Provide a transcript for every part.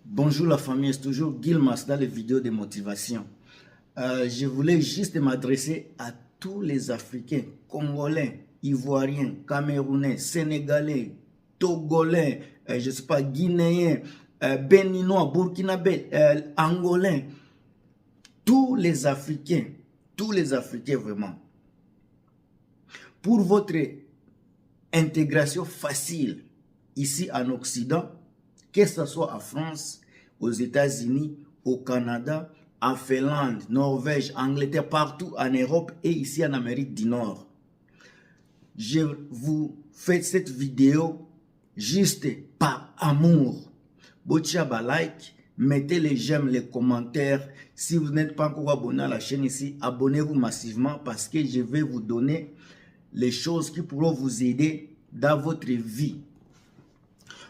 Bonjour la famille, c'est toujours Gilmas dans les vidéos de motivation. Je voulais juste m'adresser à tous les Africains, Congolais, Ivoiriens, Camerounais, Sénégalais, Togolais, je ne sais pas, Guinéens, Béninois, Burkinabés, Angolais, tous les Africains vraiment. Pour votre intégration facile ici en Occident, que ce soit en France, aux États-Unis, au Canada, en Finlande, Norvège, Angleterre, partout en Europe et ici en Amérique du Nord. Je vous fais cette vidéo juste par amour. Botiaba like, mettez les j'aime, les commentaires. Si vous n'êtes pas encore abonné à la chaîne ici, abonnez-vous massivement parce que je vais vous donner les choses qui pourront vous aider dans votre vie.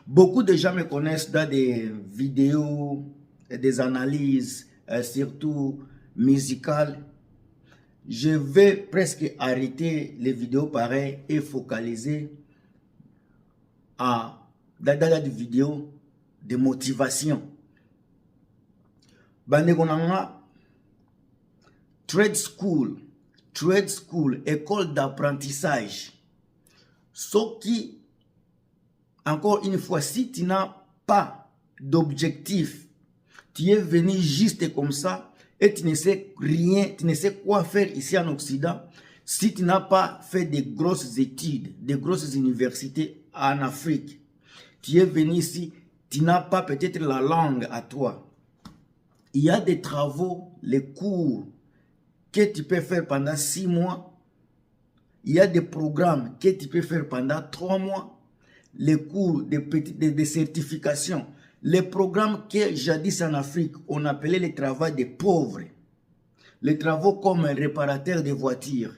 Beaucoup de gens me connaissent dans des vidéos, des analyses, surtout musicales. Je vais presque arrêter les vidéos pareilles et focaliser dans des vidéos de motivation. Bandegonanga, trade school, école d'apprentissage. Ce qui, encore une fois, si tu n'as pas d'objectif, tu es venu juste comme ça et tu ne sais rien, tu ne sais quoi faire ici en Occident, si tu n'as pas fait de grosses études, de grosses universités en Afrique, tu es venu ici, tu n'as pas peut-être la langue à toi. Il y a des travaux, les cours que tu peux faire pendant 6 mois. Il y a des programmes que tu peux faire pendant 3 mois. Les cours de certification, les programmes que jadis en Afrique, on appelait les travaux des pauvres. Les travaux comme réparateur de voitures,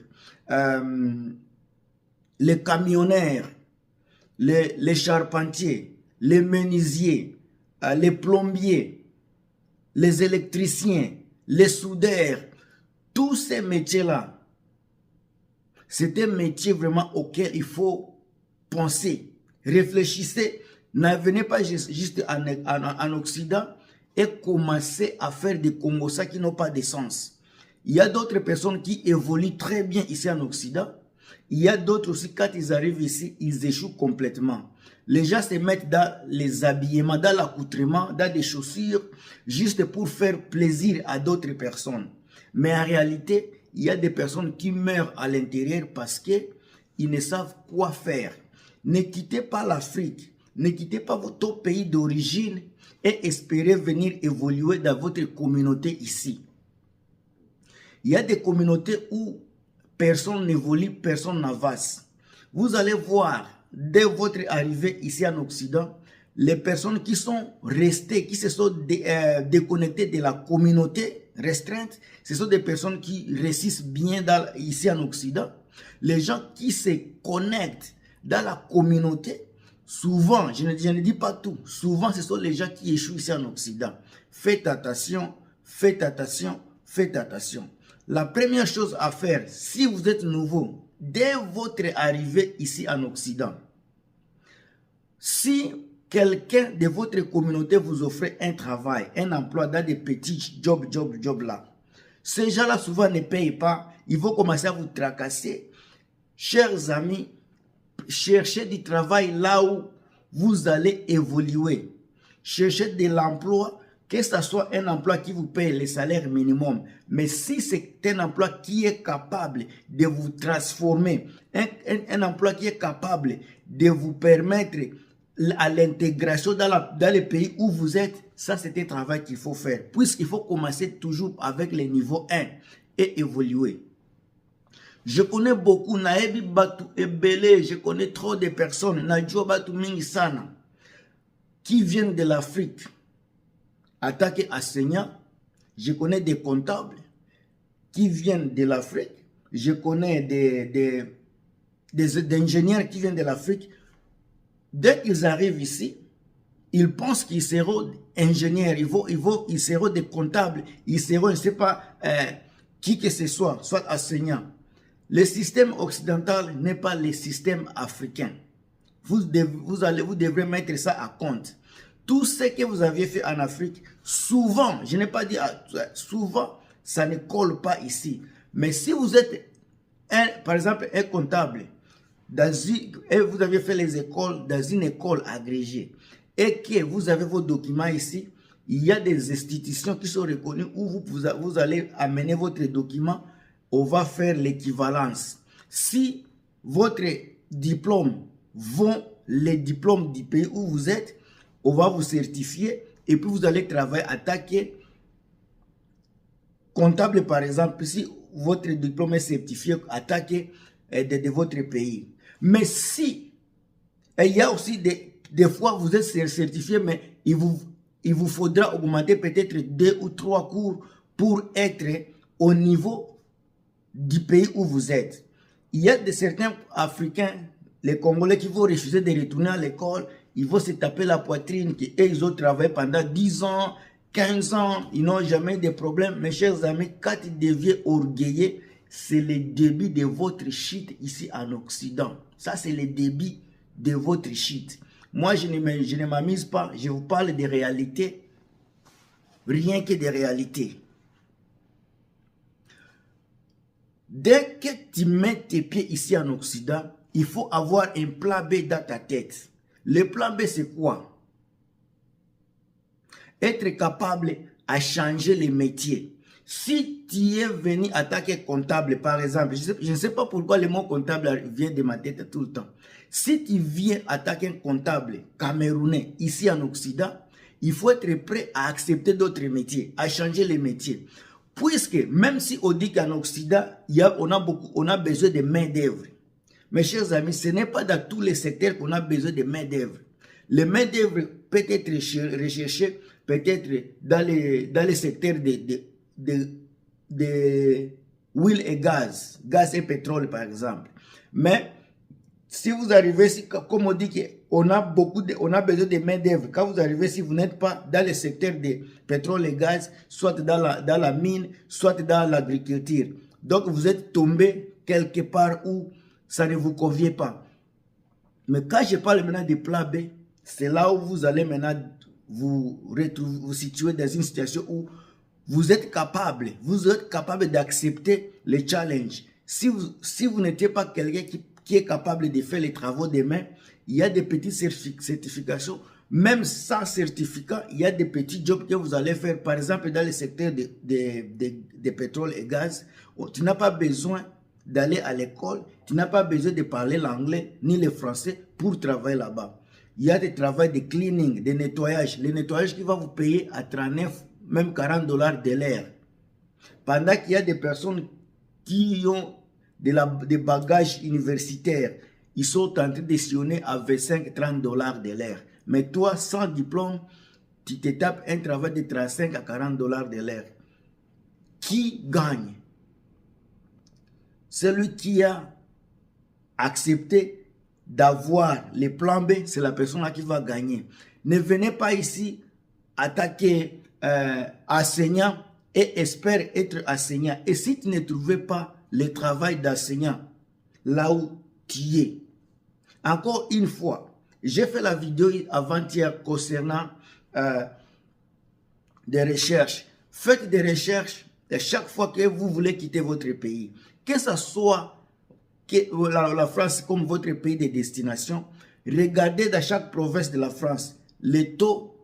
les camionneurs, les charpentiers, les menuisiers, les plombiers, les électriciens, les soudeurs, tous ces métiers-là, c'est un métier vraiment auquel il faut penser. Réfléchissez, ne venez pas juste en Occident et commencez à faire des Congossas qui n'ont pas de sens. Il y a d'autres personnes qui évoluent très bien ici en Occident. Il y a d'autres aussi, quand ils arrivent ici, ils échouent complètement. Les gens se mettent dans les habillements, dans l'accoutrement, dans des chaussures, juste pour faire plaisir à d'autres personnes. Mais en réalité, il y a des personnes qui meurent à l'intérieur parce qu'ils ne savent quoi faire. Ne quittez pas l'Afrique, ne quittez pas votre pays d'origine et espérez venir évoluer dans votre communauté ici. Il y a des communautés où personne n'évolue, personne n'avance. Vous allez voir, dès votre arrivée ici en Occident, les personnes qui sont restées, qui se sont déconnectées de la communauté restreinte, ce sont des personnes qui réussissent bien ici en Occident. Les gens qui se connectent dans la communauté, souvent, je ne dis pas tout, souvent ce sont les gens qui échouent ici en Occident. Faites attention, faites attention, faites attention. La première chose à faire, si vous êtes nouveau, dès votre arrivée ici en Occident, si quelqu'un de votre communauté vous offre un travail, un emploi dans des petits jobs là, ces gens-là souvent ne payent pas, ils vont commencer à vous tracasser. Chers amis, cherchez du travail là où vous allez évoluer. Cherchez de l'emploi, que ce soit un emploi qui vous paye le salaire minimum. Mais si c'est un emploi qui est capable de vous transformer, un emploi qui est capable de vous permettre à l'intégration dans le pays où vous êtes, ça c'est un travail qu'il faut faire. Puisqu'il faut commencer toujours avec le niveau 1 et évoluer. Je connais beaucoup, Naebi Batu Ebele, je connais trop de personnes, Najua Batu Mingisana, qui viennent de l'Afrique, attaqués enseignants. Je connais des comptables qui viennent de l'Afrique. Je connais des ingénieurs qui viennent de l'Afrique. Dès qu'ils arrivent ici, ils pensent qu'ils seront ingénieurs, ils seront des comptables, ils seront, je ne sais pas, qui que ce soit enseignants. Le système occidental n'est pas le système africain. Vous devrez mettre ça à compte. Tout ce que vous aviez fait en Afrique, souvent, je n'ai pas dit souvent, ça ne colle pas ici. Mais si vous êtes, par exemple, un comptable, et vous avez fait les écoles dans une école agrégée, et que vous avez vos documents ici, il y a des institutions qui sont reconnues où vous allez amener votre document, on va faire l'équivalence. Si votre diplôme vont les diplômes du pays où vous êtes, on va vous certifier et puis vous allez travailler, attaquer comptable par exemple, si votre diplôme est certifié, attaquez de votre pays. Mais si, et il y a aussi des fois vous êtes certifié, mais il vous faudra augmenter peut-être 2 ou 3 cours pour être au niveau du pays où vous êtes. Il y a certains Africains, les Congolais, qui vont refuser de retourner à l'école, ils vont se taper la poitrine, ils ont travaillé pendant 10 ans, 15 ans, ils n'ont jamais de problème. Mes chers amis, quand ils deviennent orgueilleux, c'est le début de votre chute ici en Occident. Ça, c'est le début de votre chute. Moi, je ne m'amuse pas, je vous parle de réalité, rien que de réalité. Dès que tu mets tes pieds ici en Occident, il faut avoir un plan B dans ta tête. Le plan B, c'est quoi? Être capable à changer les métiers. Si tu es venu attaquer comptable, par exemple, je ne sais pas pourquoi le mot comptable vient de ma tête tout le temps. Si tu viens attaquer un comptable camerounais ici en Occident, il faut être prêt à accepter d'autres métiers, à changer les métiers. Puisque même si on dit qu'en Occident, on a besoin de main-d'œuvre. Mes chers amis, ce n'est pas dans tous les secteurs qu'on a besoin de main-d'œuvre. Le main-d'œuvre peut être recherché peut-être dans les secteurs de huile et gaz et pétrole par exemple. Mais si vous arrivez, comme on dit qu'on a besoin de main-d'œuvre, quand vous arrivez, si vous n'êtes pas dans le secteur de pétrole et gaz, soit dans la mine, soit dans l'agriculture, donc vous êtes tombé quelque part où ça ne vous convient pas. Mais quand je parle maintenant de plan B, c'est là où vous allez maintenant vous situer dans une situation où vous êtes capable d'accepter les challenges. Si vous n'étiez pas quelqu'un qui est capable de faire les travaux des mains, il y a des petites certifications. Même sans certificat, il y a des petits jobs que vous allez faire. Par exemple, dans le secteur de pétrole et gaz, tu n'as pas besoin d'aller à l'école, tu n'as pas besoin de parler l'anglais ni le français pour travailler là-bas. Il y a des travaux de cleaning, de nettoyage. Le nettoyage qui va vous payer à 39, même 40 $ de l'heure. Pendant qu'il y a des personnes qui ont des bagages universitaires, ils sont en train de sillonner à 25-30 $ de l'heure. Mais toi, sans diplôme, tu te tapes un travail de 35 à 40 $ de l'heure. Qui gagne? Celui qui a accepté d'avoir les plans B, c'est la personne là qui va gagner. Ne venez pas ici attaquer enseignant et espère être enseignant. Et si tu ne trouvais pas le travail d'enseignant là où tu es, encore une fois, j'ai fait la vidéo avant-hier concernant des recherches. Faites des recherches et chaque fois que vous voulez quitter votre pays, que ce soit la France comme votre pays de destination, regardez dans chaque province de la France les taux,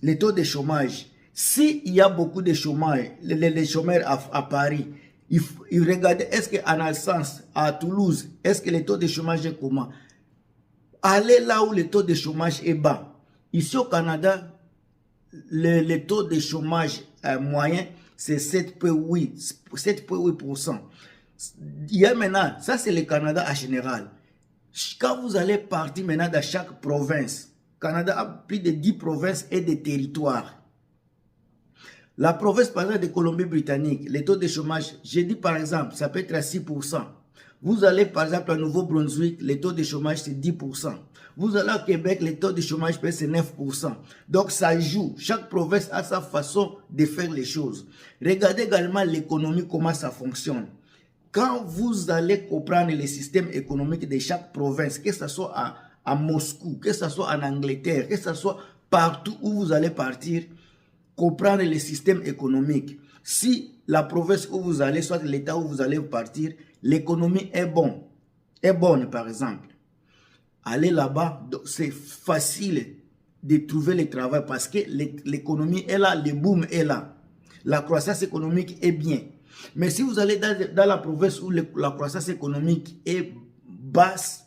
les taux de chômage. S'il y a beaucoup de chômage, les chômeurs à Paris, il regarde, est-ce qu'en Alsace, à Toulouse, est-ce que le taux de chômage est comment? Allez là où le taux de chômage est bas. Ici au Canada, le taux de chômage moyen, c'est 7,8%. Il y a maintenant, ça c'est le Canada en général. Quand vous allez partir maintenant dans chaque province, Canada a plus de 10 provinces et des territoires. La province par exemple de Colombie-Britannique, le taux de chômage, j'ai dit par exemple, ça peut être à 6%. Vous allez par exemple à Nouveau-Brunswick, le taux de chômage c'est 10%. Vous allez au Québec, le taux de chômage c'est 9%. Donc ça joue. Chaque province a sa façon de faire les choses. Regardez également l'économie, comment ça fonctionne. quand vous allez comprendre le système économique de chaque province, que ce soit à Moscou, que ce soit en Angleterre, que ce soit partout où vous allez partir, comprendre le système économique. Si la province où vous allez, soit l'état où vous allez partir, l'économie est bonne par exemple, allez là-bas, c'est facile de trouver le travail parce que l'économie est là, le boom est là. La croissance économique est bien. Mais si vous allez dans la province où la croissance économique est basse,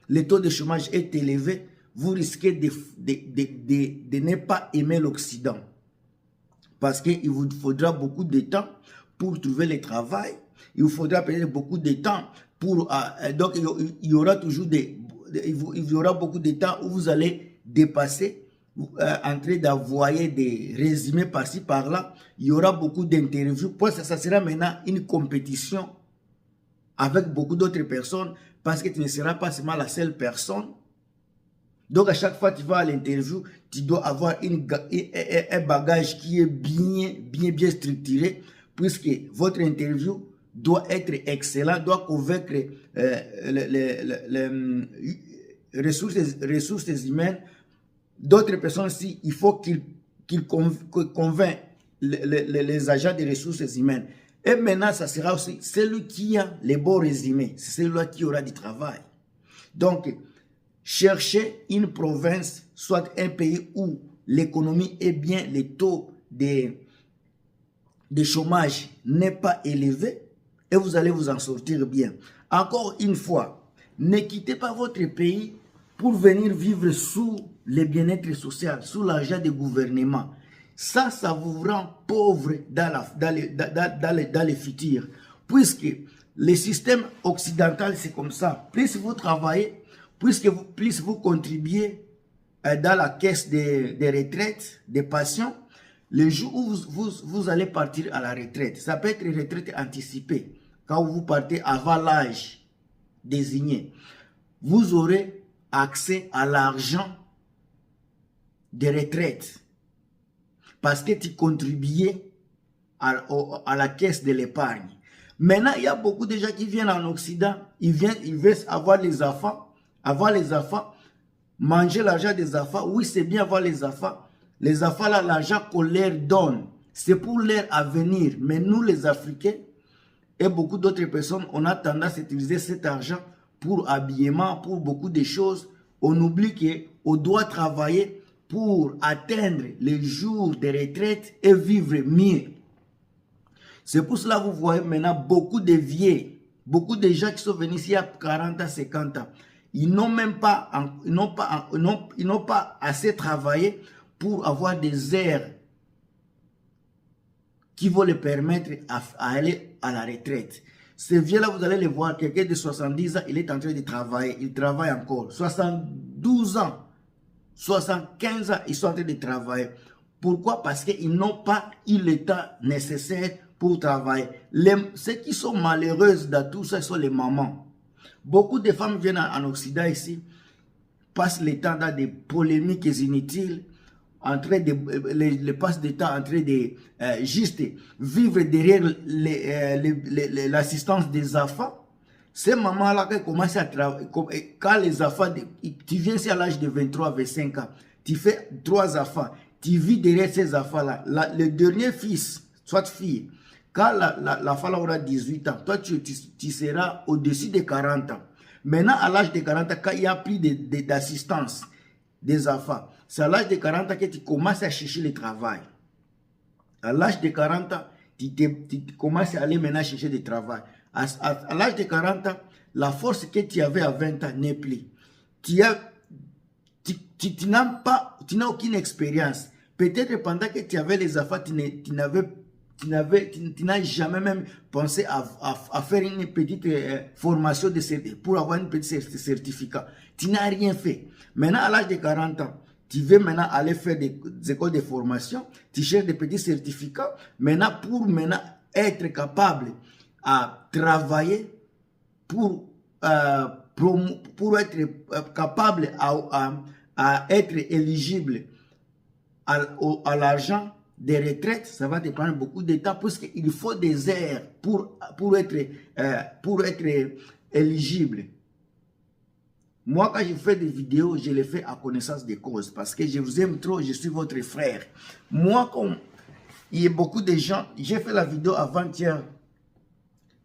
le taux de chômage est élevé, vous risquez de ne pas aimer l'Occident. Parce qu'il vous faudra beaucoup de temps pour trouver le travail. Il vous faudra peut-être beaucoup de temps pour... donc, il y aura toujours il y aura beaucoup de temps où vous allez dépasser, en train d'envoyer des résumés par-ci, par-là. Il y aura beaucoup d'interviews. Ça sera maintenant une compétition avec beaucoup d'autres personnes parce que tu ne seras pas seulement la seule personne. Donc, à chaque fois que tu vas à l'interview, tu dois avoir un bagage qui est bien structuré puisque votre interview doit être excellent, doit convaincre les ressources humaines. D'autres personnes aussi, il faut qu'ils convainquent les agents des ressources humaines. Et maintenant, ça sera aussi celui qui a les bons résumés. C'est celui-là qui aura du travail. Donc, cherchez une province, soit un pays où l'économie est bien, le taux de chômage n'est pas élevé et vous allez vous en sortir bien. Encore une fois, ne quittez pas votre pays pour venir vivre sous le bien-être social, sous l'argent du gouvernement. Ça vous rend pauvre dans le futur. Puisque le système occidental, c'est comme ça. Plus vous travaillez, plus vous contribuez dans la caisse des retraites, des pensions, le jour où vous allez partir à la retraite, ça peut être une retraite anticipée, quand vous partez avant l'âge désigné, vous aurez accès à l'argent de retraite parce que tu contribuais à la caisse de l'épargne. Maintenant, il y a beaucoup de gens qui viennent en Occident, ils veulent avoir les enfants, manger l'argent des enfants. Oui, c'est bien avoir les enfants. Les enfants, là, l'argent qu'on leur donne, c'est pour leur avenir. Mais nous, les Africains, et beaucoup d'autres personnes, on a tendance à utiliser cet argent pour habillement, pour beaucoup de choses. On oublie qu'on doit travailler pour atteindre les jours de retraite et vivre mieux. C'est pour cela que vous voyez maintenant beaucoup de vieux, beaucoup de gens qui sont venus ici il y a 40 ans, 50 ans. Ils n'ont pas assez travaillé pour avoir des airs qui vont les permettre à aller à la retraite. Ces vieux-là, vous allez les voir, quelqu'un de 70 ans, il est en train de travailler, il travaille encore. 72 ans, 75 ans, ils sont en train de travailler. Pourquoi? Parce qu'ils n'ont pas eu le temps nécessaire pour travailler. Ceux qui sont malheureuses dans tout ça, ce sont les mamans. Beaucoup de femmes viennent en Occident ici, passent le temps dans des polémiques inutiles, passent le temps en train de juste vivre derrière l'assistance des enfants. Ces mamans-là qui commencent à travailler, quand les enfants, tu viens ici à l'âge de 23, 25 ans, tu fais 3 enfants, tu vis derrière ces enfants-là. Le dernier fils, soit fille, quand la femme aura 18 ans, toi tu seras au-dessus de 40 ans. Maintenant, à l'âge de 40 ans, quand il n'y a plus d'assistance des enfants, c'est à l'âge de 40 ans que tu commences à chercher le travail. À l'âge de 40 ans, tu commences à aller maintenant chercher du travail. À l'âge de 40 ans, la force que tu avais à 20 ans n'est plus. Tu n'as aucune expérience. Peut-être pendant que tu avais les enfants, tu n'as jamais même pensé à faire une petite formation pour avoir une petite certificat. Tu n'as rien fait. Maintenant, à l'âge de 40 ans, tu veux maintenant aller faire des écoles de formation, tu cherches des petits certificats. Maintenant, pour être capable à travailler, pour être capable à être éligible à l'argent, des retraites, ça va te prendre beaucoup de temps parce qu'il faut des heures pour être éligible. Moi, quand je fais des vidéos, je les fais à connaissance de cause parce que je vous aime trop, je suis votre frère. Moi, comme il y a beaucoup de gens, j'ai fait la vidéo avant-hier,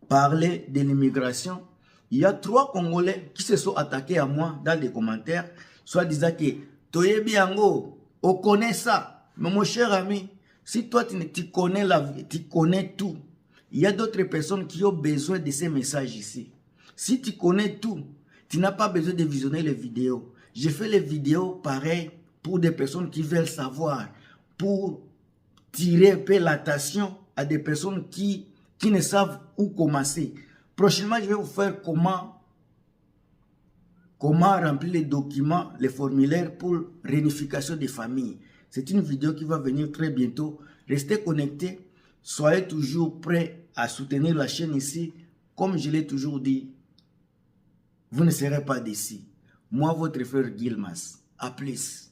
parler de l'immigration. Il y a 3 Congolais qui se sont attaqués à moi dans les commentaires, soit disant que Toyebiango, on connaît ça. Mais mon cher ami, si toi tu connais la vie, tu connais tout, il y a d'autres personnes qui ont besoin de ces messages ici. Si tu connais tout, tu n'as pas besoin de visionner les vidéos. Je fais les vidéos pareil pour des personnes qui veulent savoir, pour tirer un peu l'attention à des personnes qui ne savent où commencer. Prochainement, je vais vous faire comment remplir les documents, les formulaires pour réunification des familles. C'est une vidéo qui va venir très bientôt. Restez connectés. Soyez toujours prêts à soutenir la chaîne ici. Comme je l'ai toujours dit, vous ne serez pas déçus. Moi, votre frère Gilmas. À plus.